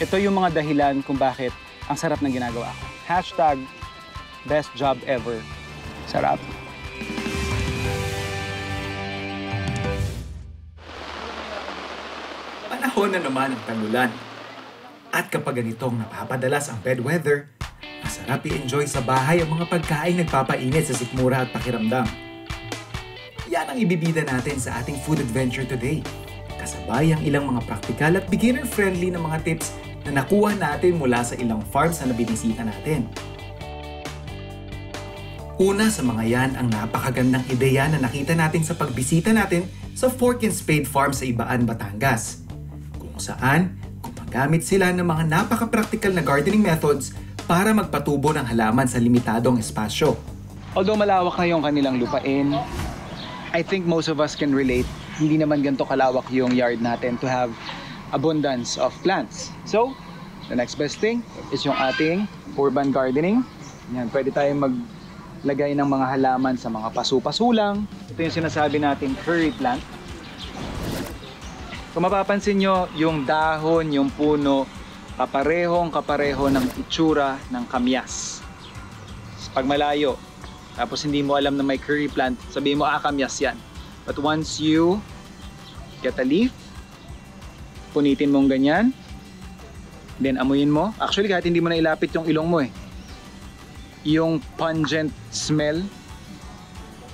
Ito yung mga dahilan kung bakit ang sarap ng ginagawa ko. Hashtag best job ever. Sarap. Panahon na naman ang tag-ulan. At kapag ganitong napapadalas ang bad weather, masarap i-enjoy sa bahay ang mga pagkain nagpapainit sa sikmura at pakiramdam. Yan ang ibibida natin sa ating food adventure today. Kasabay ang ilang mga practical at beginner-friendly na mga tips na nakuha natin mula sa ilang farms na nabinisita natin. Una sa mga yan ang napakagandang ideya na nakita natin sa pagbisita natin sa Fork and Spade Farm sa Ibaan, Batangas, kung saan gumagamit sila ng mga napaka-practical na gardening methods para magpatubo ng halaman sa limitadong espasyo. Although malawak na yung kanilang lupain, I think most of us can relate. Hindi naman ganito kalawak yung yard natin to have abundance of plants. So, the next best thing is yung ating urban gardening. Yan, pwede tayong maglagay ng mga halaman sa mga pasu-pasu lang. Ito yung sinasabi natin curry plant. Kung mapapansin nyo, yung dahon, yung puno, kapareho ng itsura ng kamyas. Pag malayo, tapos hindi mo alam na may curry plant, sabihin mo, kamyas yan. But once you get a leaf, punitin mong ganyan, then amuyin mo. Actually, kahit hindi mo na ilapit yung ilong mo yung pungent smell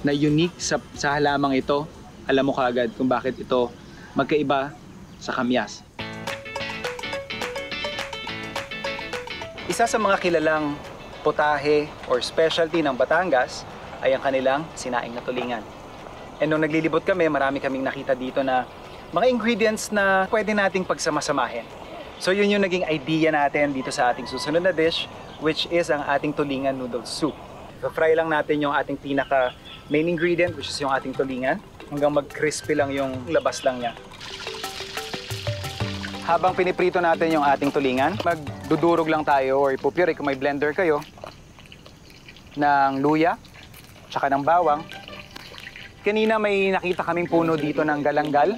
na unique sa halamang ito, alam mo kaagad kung bakit ito magkaiba sa kamyas. Isa sa mga kilalang putahe or specialty ng Batangas ay ang kanilang sinaing na tulingan. And nung naglilibot kami, marami kaming nakita dito na mga ingredients na pwede nating pagsamasamahin. So yun yung naging idea natin dito sa ating susunod na dish, which is ang ating tulingan noodle soup. So fry lang natin yung ating pinaka main ingredient, which is yung ating tulingan, hanggang mag-crispy lang yung labas lang niya. Habang piniprito natin yung ating tulingan, magdudurog lang tayo or ipupure kung may blender kayo ng luya, tsaka ng bawang. Kanina may nakita kaming puno dito ng galanggal.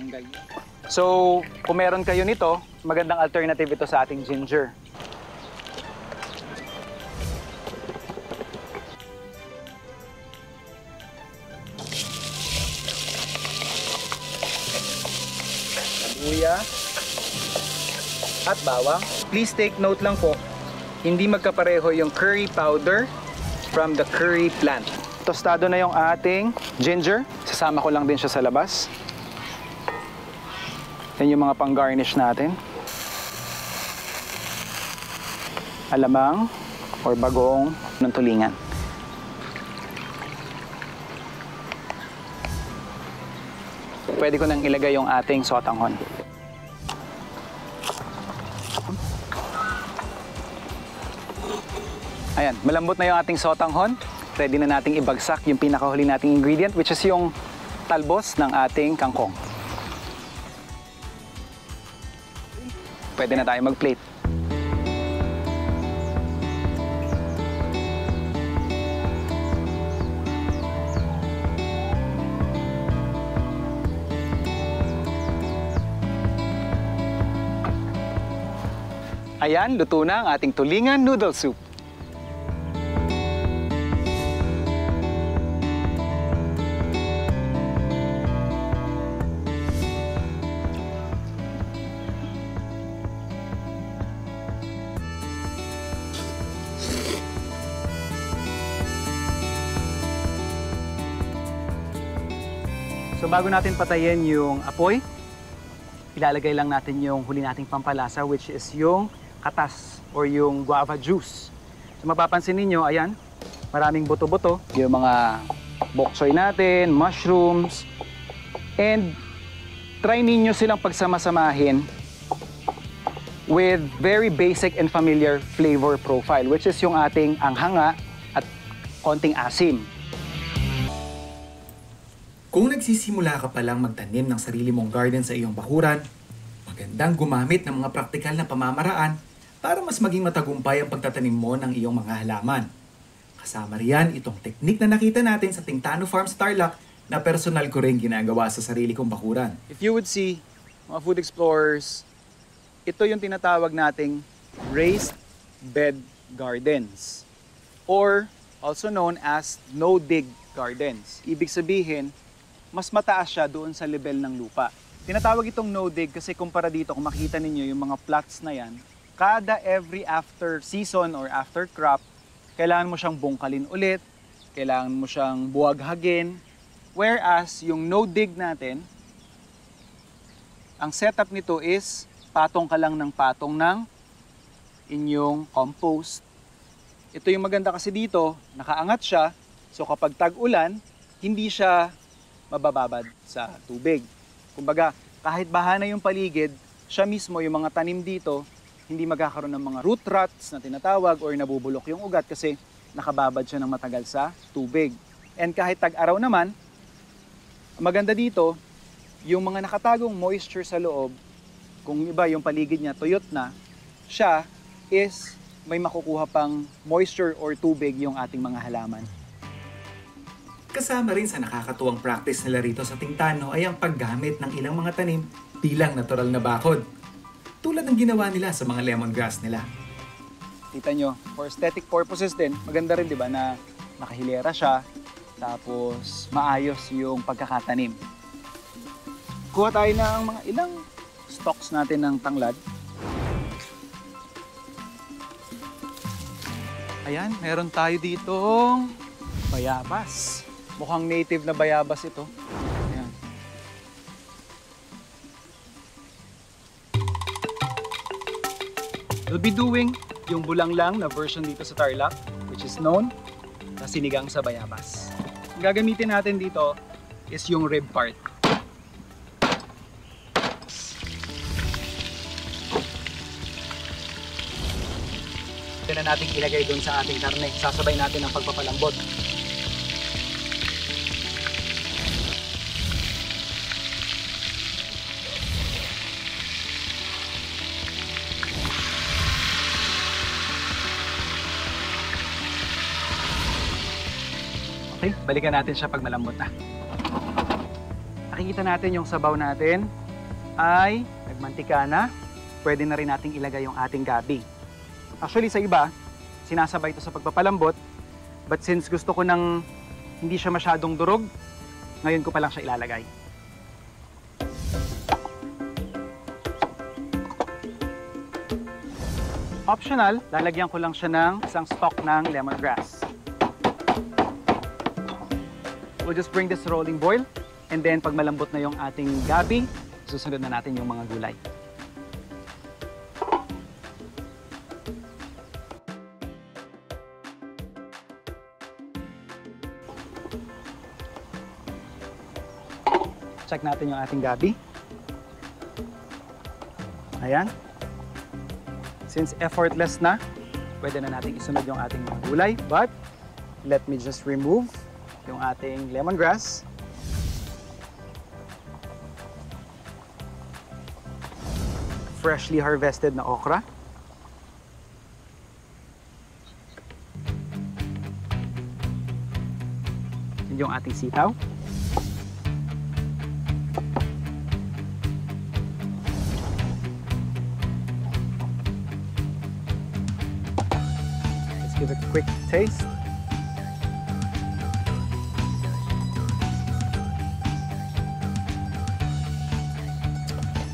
So, kung meron kayo nito, magandang alternative ito sa ating ginger. Luya at bawang. Please take note lang po, hindi magkapareho yung curry powder from the curry plant. Tostado na yung ating ginger. Sasama ko lang din siya sa labas. Yan yung mga pang-garnish natin. Alamang or bagoong ng tulingan. Pwede ko nang ilagay yung ating sotanghon. Ayan, malambot na yung ating sotanghon. Ready na nating ibagsak yung pinakahuli nating ingredient, which is yung talbos ng ating kangkong. Pwede na tayo mag-plate. Ayan, luto na ang ating tulingan noodle soup. So bago natin patayin yung apoy, ilalagay lang natin yung huli nating pampalasa, which is yung katas or yung guava juice. So mapapansin ninyo, ayan, maraming buto-buto. Yung mga bok choy natin, mushrooms, and try ninyo silang pagsamasamahin with very basic and familiar flavor profile, which is yung ating anghanga at konting asim. Kung nagsisimula ka palang magtanim ng sarili mong garden sa iyong bakuran, magandang gumamit ng mga praktikal na pamamaraan para mas maging matagumpay ang pagtatanim mo ng iyong mga halaman. Kasama riyan itong teknik na nakita natin sa Tintano Farms Tarlac na personal ko rin ginagawa sa sarili kong bakuran. If you would see mga food explorers, ito yung tinatawag nating raised bed gardens or also known as no-dig gardens. Ibig sabihin, mas mataas siya doon sa level ng lupa. Tinatawag itong no-dig kasi kumpara dito, kung makita ninyo yung mga plots na yan, kada every after season or after crop, kailangan mo siyang bungkalin ulit, kailangan mo siyang buwaghagin. Whereas yung no-dig natin, ang setup nito is patong ka lang ng patong ng inyong compost. Ito yung maganda kasi dito, nakaangat siya. So kapag tag-ulan, hindi siya mabababad sa tubig. Kumbaga, kahit baha na yung paligid, siya mismo, yung mga tanim dito, hindi magkakaroon ng mga root rots na tinatawag or nabubulok yung ugat kasi nakababad siya ng matagal sa tubig. And kahit tag-araw naman, maganda dito, yung mga nakatagong moisture sa loob, kung iba yung paligid niya tuyot na, siya is may makukuha pang moisture or tubig yung ating mga halaman. Kasama rin sa nakakatuwang practice nila rito sa Tintano ay ang paggamit ng ilang mga tanim bilang natural na bakod. Tulad ng ginawa nila sa mga lemongrass nila. Kita nyo, for aesthetic purposes din, maganda rin, di ba, na nakahilera siya, tapos maayos yung pagkakatanim. Kuha tayo ng mga ilang stalks natin ng tanglad. Ayan, meron tayo ditong bayabas. Mukhang native na bayabas ito. Ayan. We'll be doing yung bulanglang na version dito sa Tarlac, which is known na sinigang sa bayabas. Ang gagamitin natin dito is yung rib part. Ito na natin ilagay doon sa ating karne. Sasabay natin ang pagpapalambot. Okay, balikan natin siya pag malambot na. Nakikita natin yung sabaw natin ay nagmantika na. Pwede na rin nating ilagay yung ating gabi. Actually, sa iba, sinasabay ito sa pagpapalambot. But since gusto ko nang hindi siya masyadong durog, ngayon ko pa lang siya ilalagay. Optional, lalagyan ko lang siya ng isang stalk ng lemongrass. We'll just bring this rolling boil. And then, pag malambot na yung ating gabi, susunod na natin yung mga gulay. Check natin yung ating gabi. Ayan. Since effortless na, pwede na natin isunod yung ating mga gulay. But, let me just remove yung ating lemongrass. Freshly harvested na okra. Yung ating sitaw. Let's give it a quick taste.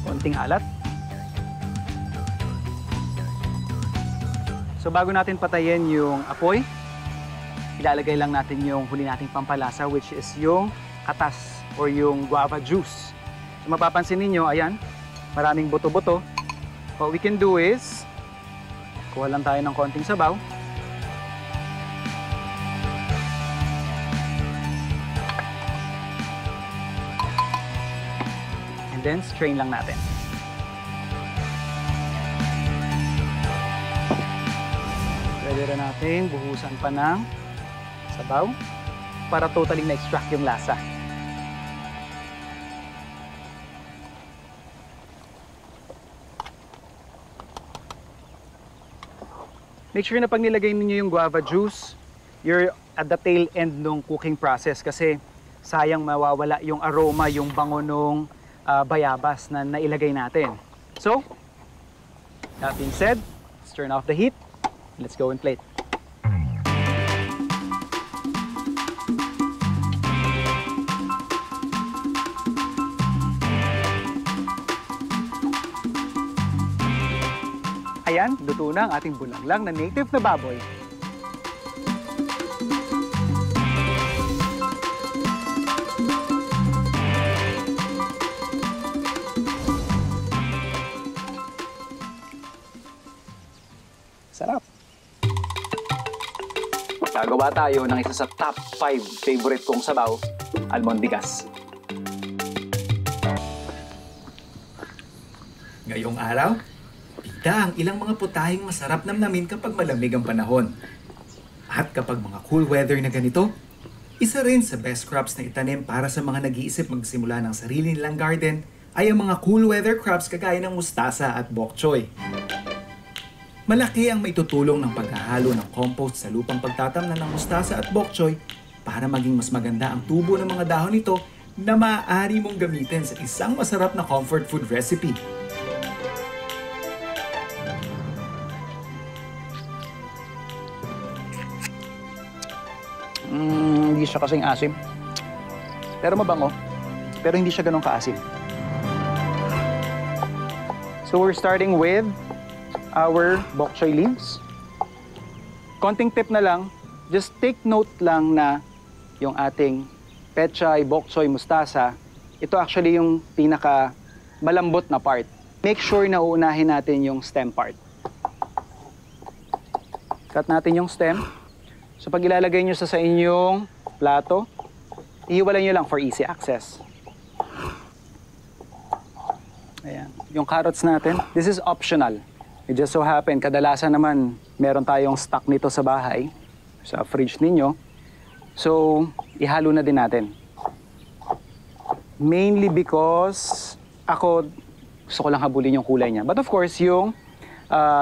Konting alat. So bago natin patayin yung apoy, ilalagay lang natin yung huli nating pampalasa, which is yung katas or yung guava juice. So mapapansin ninyo, ayan, maraming buto-buto. What we can do is, kuha lang tayo ng konting sabaw. And then strain lang natin. Pwede rin natin buhusan pa ng sabaw para totally na-extract yung lasa. Make sure na pag nilagay niyo yung guava juice, you're at the tail end ng cooking process kasi sayang mawawala yung aroma, yung bango ng bayabas na nailagay natin. So, That being said, let's turn off the heat. Let's go and plate. Ayan, luto na ang ating bulanglang na native na baboy. Sarap. Gagawa tayo ng isa sa top 5 favorite kong sabaw, almondigas. Ngayong araw, pita ang ilang mga putahing masarap namnamin kapag malamig ang panahon. At kapag mga cool weather na ganito, isa rin sa best crops na itanim para sa mga nag-iisip magsimula ng sarili nilang garden ay ang mga cool weather crops kagaya ng mustasa at bok choy. Malaki ang maitutulong ng paghahalo ng compost sa lupang pagtatamnan ng mustasa at bok choy para maging mas maganda ang tubo ng mga dahon nito na maaari mong gamitin sa isang masarap na comfort food recipe. Hindi siya kasing asim. Pero mabango. Pero hindi siya ganun kaasim. So we're starting with our bok choy leaves. Konting tip na lang, just take note lang na yung ating pechay, bok choy, mustasa, ito actually yung pinaka malambot na part. Make sure na uunahin natin yung stem part. Cut natin yung stem. So pag ilalagay nyo sa inyong plato, ihiwalay nyo lang for easy access. Ayan. Yung carrots natin, this is optional. It just so happen, kadalasan naman meron tayong stock nito sa bahay, sa fridge ninyo. So, ihalo na din natin. Mainly because ako, gusto ko lang habulin yung kulay niya. But of course, yung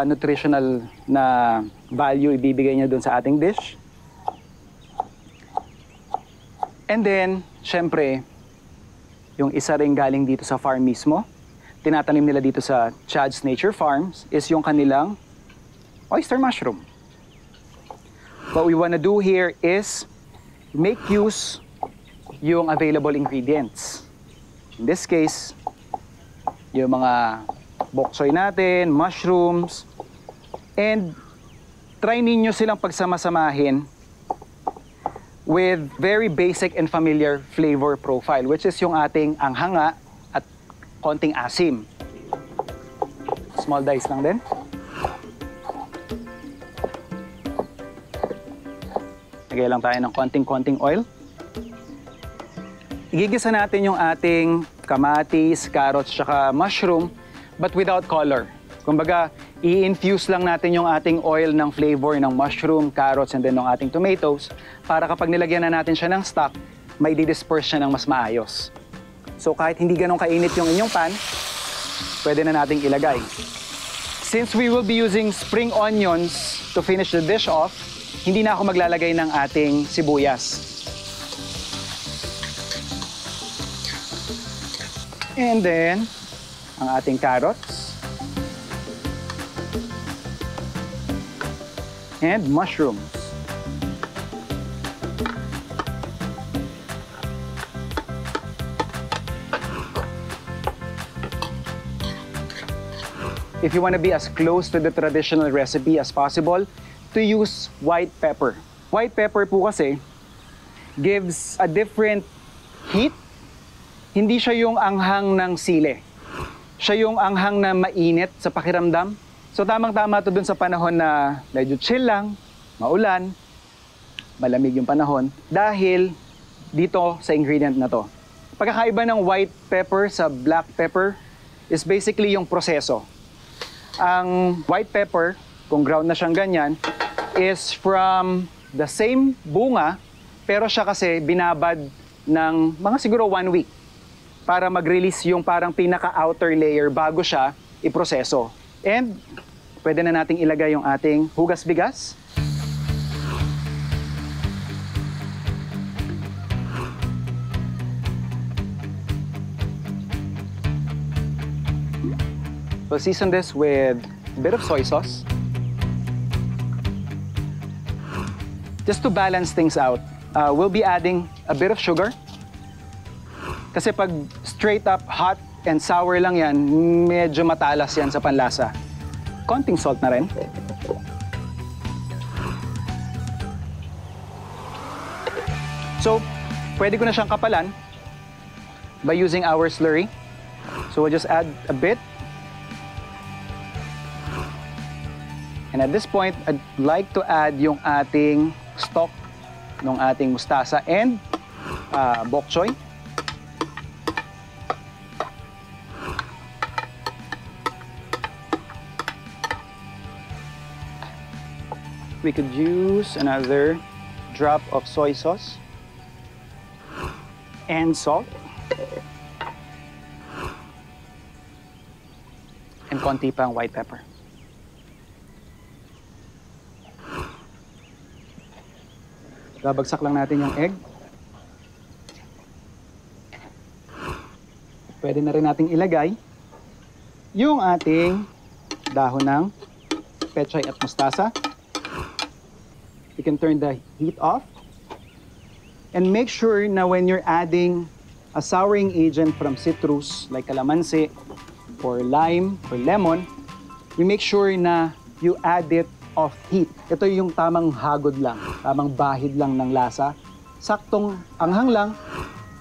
nutritional na value ibibigay niya dun sa ating dish. And then, syempre, yung isa ring galing dito sa farm mismo, tinatanim nila dito sa Chad's Nature Farms, is yung kanilang oyster mushroom. What we wanna do here is make use yung available ingredients. In this case, yung mga bok choy natin, mushrooms, and try ninyo silang pagsama-samahin with very basic and familiar flavor profile, which is yung ating anghanga at konting asim. Small dice lang din. Lagay lang tayo ng konting-konting oil. Igigisa natin yung ating kamatis, carrots, tsaka mushroom, but without color. Kumbaga, i-infuse lang natin yung ating oil ng flavor ng mushroom, carrots, and then ng ating tomatoes para kapag nilagyan na natin siya ng stock, may di-disperse siya ng mas maayos. So kahit hindi ganun kainit yung inyong pan, pwede na nating ilagay. Since we will be using spring onions to finish the dish off, hindi na ako maglalagay ng ating sibuyas. And then, ang ating carrots. And mushrooms. If you want to be as close to the traditional recipe as possible, to use white pepper. White pepper po kasi gives a different heat. Hindi siya yung anghang ng sili. Siya yung anghang na mainit sa pakiramdam. So tamang-tama to dun sa panahon na medyo chill lang, maulan, malamig yung panahon, dahil dito sa ingredient na to. Pagkakaiba ng white pepper sa black pepper is basically yung proseso. Ang white pepper, kung ground na siyang ganyan, is from the same bunga, pero siya kasi binabad ng mga siguro 1 week para mag-release yung parang pinaka-outer layer bago siya iproseso. And pwede na nating ilagay yung ating hugas bigas. We'll season this with bit of soy sauce. Just to balance things out, we'll be adding a bit of sugar. Kasi pag straight up hot and sour lang yan, medyo matalas yan sa panlasa. Konting salt na rin. So, pwede ko na siyang kapalan by using our slurry. So we'll just add a bit. And at this point, I'd like to add yung ating stock ng ating mustasa and bok choy. We could use another drop of soy sauce and salt. And konti pang white pepper. Babagsak lang natin yung egg. Pwede na rin nating ilagay yung ating dahon ng pechay at mustasa. You can turn the heat off. And make sure na when you're adding a souring agent from citrus like calamansi or lime or lemon, you make sure na you add it off heat. Ito yung tamang hagod lang, tamang bahid lang ng lasa. Saktong anghang lang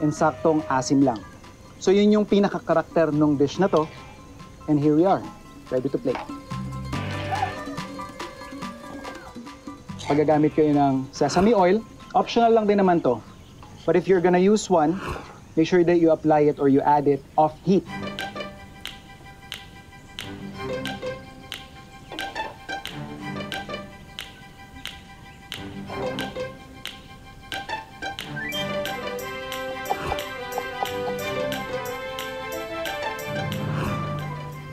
and saktong asim lang. So yun yung pinaka-karakter ng dish na to. And here we are, ready to plate. Paggagamit kayo ng sesame oil, optional lang din naman to. But if you're gonna use one, make sure that you apply it or you add it off heat.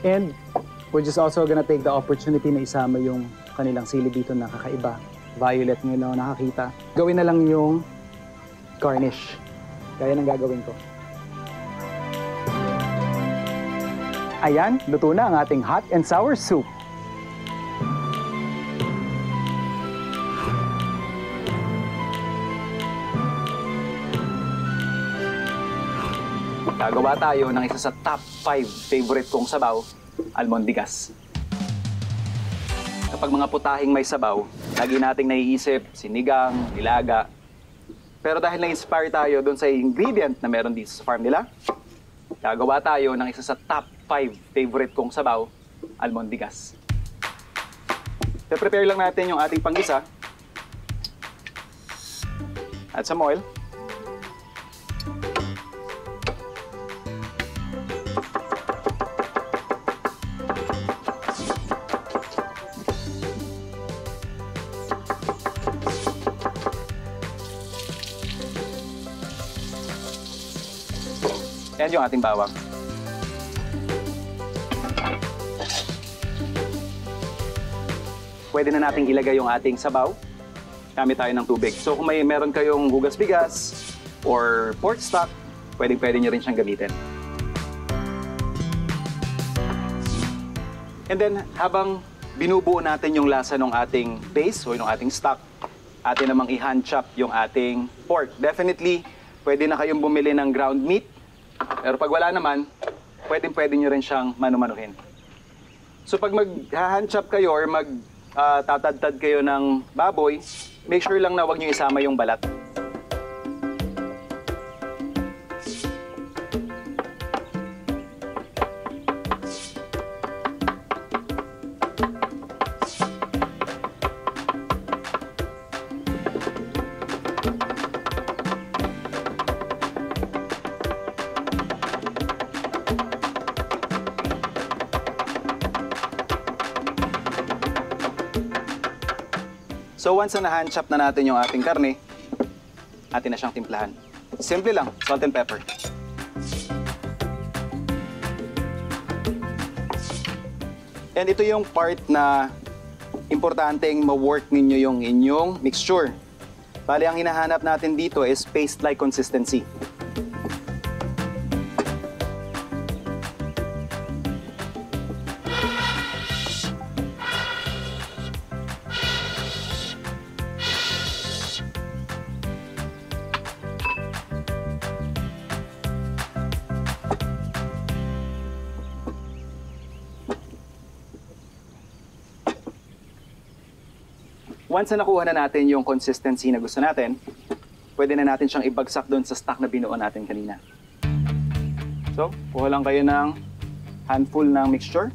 And we're just also gonna take the opportunity na isama yung kanilang sili dito na kakaiba. Violet nyo na nakakita. Gawin na lang yung garnish. Kaya nang gagawin ko. Ayan, luto na ang ating hot and sour soup. Gagawa tayo ng isa sa top 5 favorite kong sabaw, almondigas. Kapag mga putahing may sabaw, lagi nating naiisip, sinigang, nilaga. Pero dahil na-inspire tayo doon sa ingredient na meron dito sa farm nila, gagawa tayo ng isa sa top 5 favorite kong sabaw, almondigas. Prepare lang natin yung ating panggisa. Add some oil. Yan yung ating bawang. Pwede na nating ilagay yung ating sabaw. Gamit tayo ng tubig. So kung meron kayong hugas bigas or pork stock, pwede nyo rin siyang gamitin. And then habang binubuo natin yung lasa ng ating base o yung ating stock, atin namang i-hand chop yung ating pork. Definitely, pwede na kayong bumili ng ground meat. Pero pag wala naman, pwede nyo rin siyang manu-manuhin. So pag mag-hand chop kayo or tatadtad kayo ng baboy, make sure lang na huwag nyo isama yung balat. So once na na-hand chop na natin yung ating karne, atin na siyang timplahan. Simple lang, salt and pepper. And ito yung part na importanteng ma-work ninyo yung inyong mixture. Bali, ang hinahanap natin dito is paste-like consistency. Once na nakuha na natin yung consistency na gusto natin, pwede na natin siyang ibagsak doon sa stock na binuo natin kanina. So, kuha lang kayo ng handful ng mixture.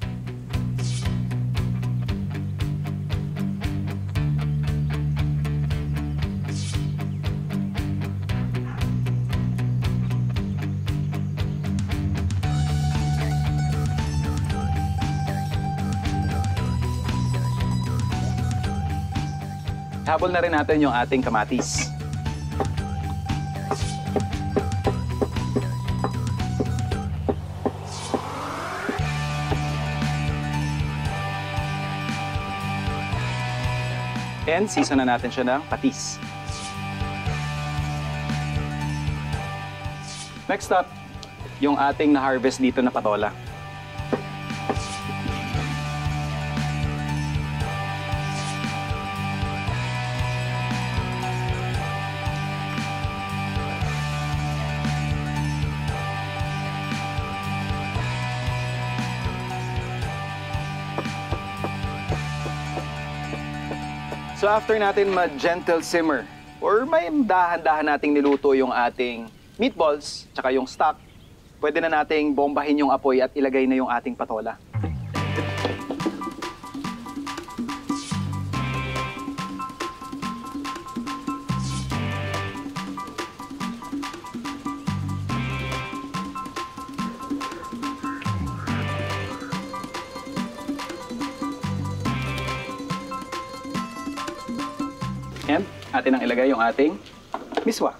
Habol na rin natin yung ating kamatis. And season na natin siya ng patis. Next up, yung ating na-harvest dito na patola. So after natin ma-gentle simmer, or may dahan-dahan nating niluto yung ating meatballs, tsaka yung stock, pwede na nating bombahin yung apoy at ilagay na yung ating patola. And atin ang ilagay yung ating miswa.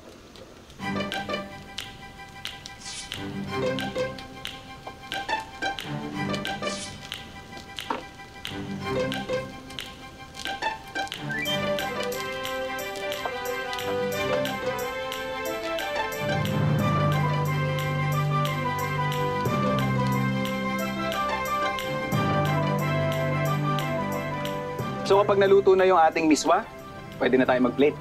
So kapag naluto na yung ating miswa, pwede na tayo mag-plate.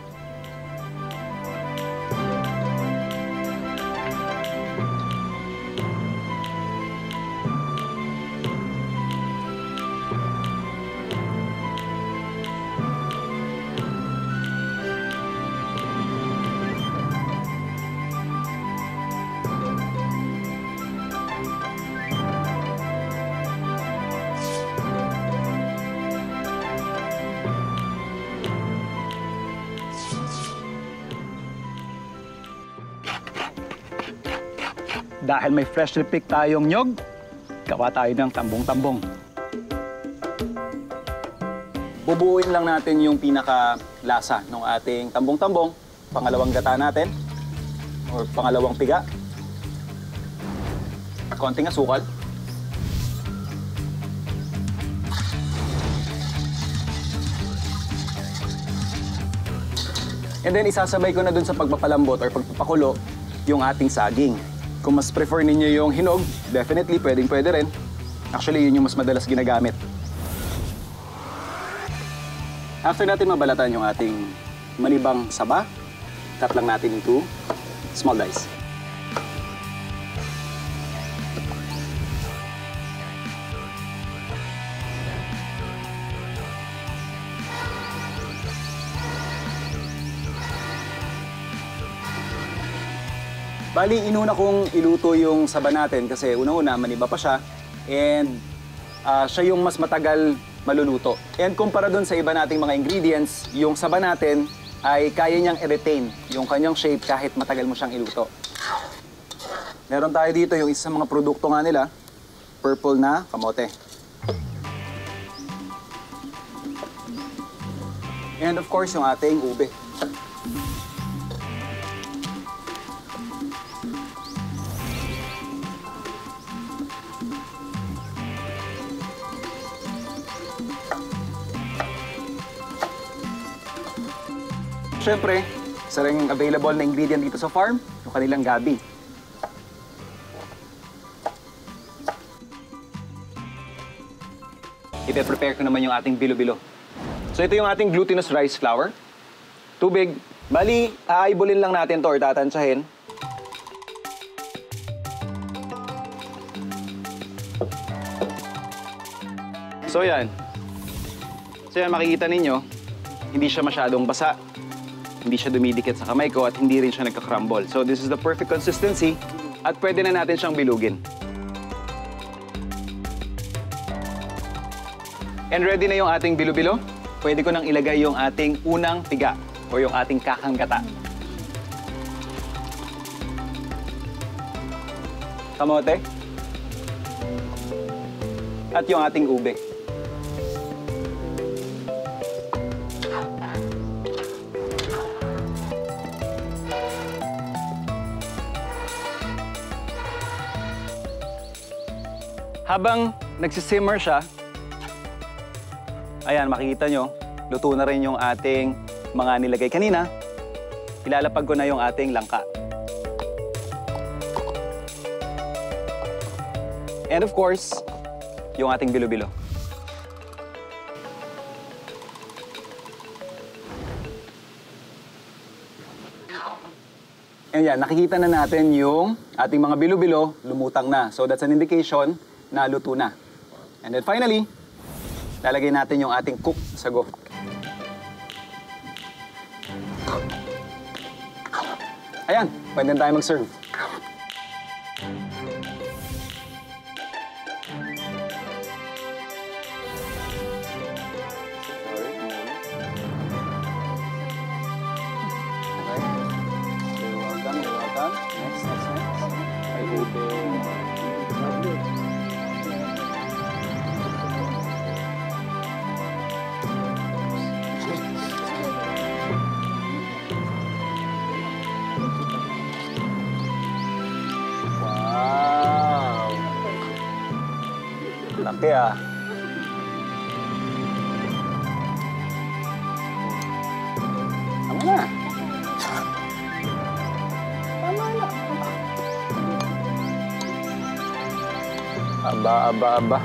Dahil may freshly picked tayong nyog, gawa tayo ng tambong-tambong. Bubuuin lang natin yung pinaka-lasa ng ating tambong-tambong, pangalawang gata natin, or pangalawang piga. Konting asukal. And then isasabay ko na dun sa pagpapalambot or pagpapakulo yung ating saging. Kung mas prefer ninyo yung hinog, definitely pwedeng-pwede rin. Actually, yun yung mas madalas ginagamit. After natin mabalatan yung ating manibang saba, cut lang natin into small dice. Bali, inuna kong iluto yung saba natin kasi una-una, maniba pa siya. And siya yung mas matagal maluluto. And kumpara dun sa iba nating mga ingredients, yung saba natin ay kaya niyang i-retain yung kanyang shape kahit matagal mo siyang iluto. Meron tayo dito yung isa sa mga produkto nga nila, purple na kamote. And of course, yung ating ube. Siyempre, isa rin available na ingredient dito sa farm, yung kanilang gabi. Ipe-prepare ko naman yung ating bilo-bilo. So ito yung ating glutinous rice flour. Tubig. Bali, aaybulin lang natin to or tatansyahin. So yan. So yan, makikita ninyo, hindi siya masyadong basa, hindi siya dumidikit sa kamay ko, at hindi rin siya nagka-crumble. So this is the perfect consistency at pwede na natin siyang bilugin. And ready na yung ating bilo-bilo. Pwede ko nang ilagay yung ating unang piga o yung ating kakanggata. Kamote. At yung ating ube. Habang nagsisimmer siya, ayan, makikita nyo, luto na rin yung ating mga nilagay kanina. Ilalapag ko na yung ating langka. And of course, yung ating bilo-bilo. And yan, nakikita na natin yung ating mga bilo-bilo lumutang na. So that's an indication na luto na. And then finally, lalagay natin yung ating cook sago. Ayan, pwede na tayo mag-serve. You're welcome. Next. Ay, ube. Wow! Laki ah. Tama na. Tama na. Aba.